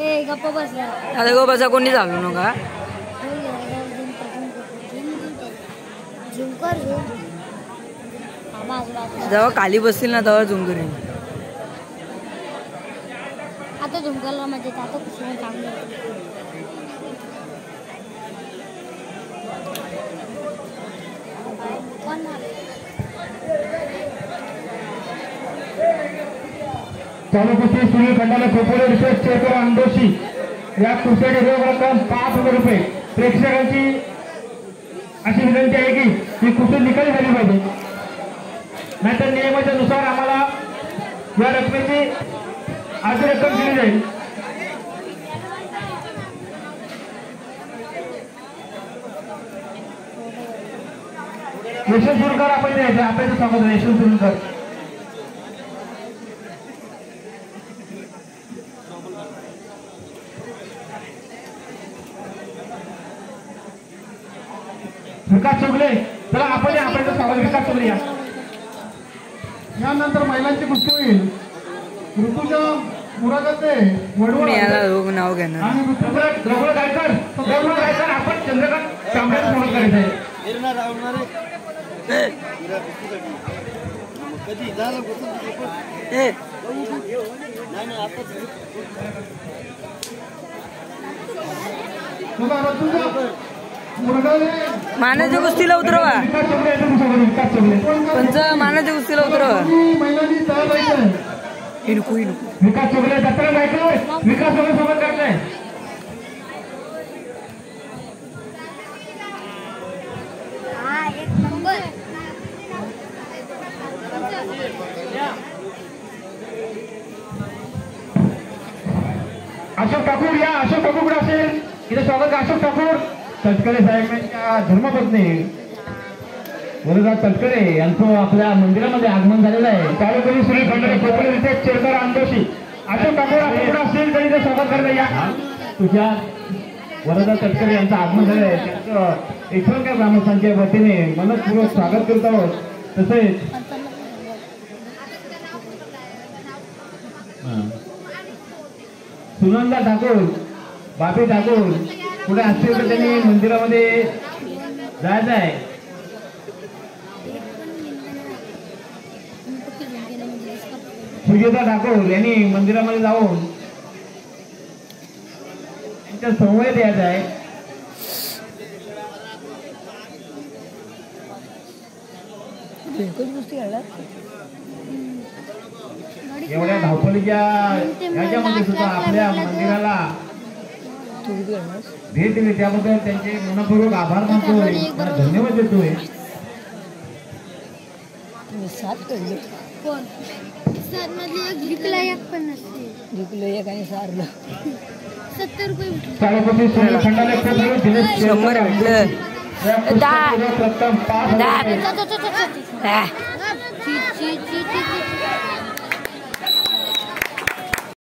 आता गो बसा कोणी झालो नका जेव्हा खाली बसतील ना तेव्हा झुम करेन आता झुमकाला म्हणजे आता कुठे चांगलं चालू कुस्ती सुनील खंडाला खोपोले विशेष चेकर अंडोशी या कुस्त्याची रोख रक्कम 5,000 रुपये. प्रेक्षकांची अशी विनंती आहे की ही कुस्ती निकाली झाली पाहिजे नाहीतर नियमाच्या नुसार आम्हाला या रकमेची अर्धी रक्कम दिली जाईल. यशवंत सुरकर आपण द्यायचं आपल्याचं स्वागत आहे. यशवंत सुरकर विकास चोगले चला आपण आपल्याचं स्वागत. विकास चोगले यानंतर महिलांची कुस्ती होईल. ऋतुजा मुरादाते वडवळ नाव घेणार आणि रघुनाथ गायकर आपण चंद्रकांत कांबळेचं स्वागत करायचं आहे. मानाच्या कुस्तीला उतरवा पंच मानाच्या कुस्तीला उतरवा विकास चोगले जत्रा जायचं विकास चोगले सोबत करताय. अशोक ठाकूर या अशोक ठाकूर कुठे असेल इथे स्वागत. अशोक ठाकूर तटकरे साहेबांच्या धर्मपत्नी वरदा तटकरे यांचं आपल्या मंदिरामध्ये आगमन झालेलं आहे. तालुक्यातील सुनील खंडारे खोपोले विशेष चेकर अंडोशी अशोक ठाकूर आपण कुठे असेल तरी ते स्वागत करता या. तुझ्या वरदा तटकरे यांचं आगमन झालं आहे त्यांचं एकूणच्या ग्रामस्थांच्या वतीने मनपूर्वक स्वागत करत आहोत. तसेच सुनंदा ठाकूर बापी ठाकूर कुठे असतील तर त्यांनी मंदिरामध्ये जायचं आहे. सुजाता ठाकूर यांनी मंदिरामध्ये जाऊन त्यांच्या समवेत यायचं आहे. एवढ्या धावपळीच्या ह्याच्यामध्ये सुद्धा आपल्या मंदिराला भेट दिली त्याबद्दल त्यांचे मनपूर्वक आभार मानतोय धन्यवाद देतोय. चालुपती सुनील खंडाले 100 भेटलं. रक्कम 5,000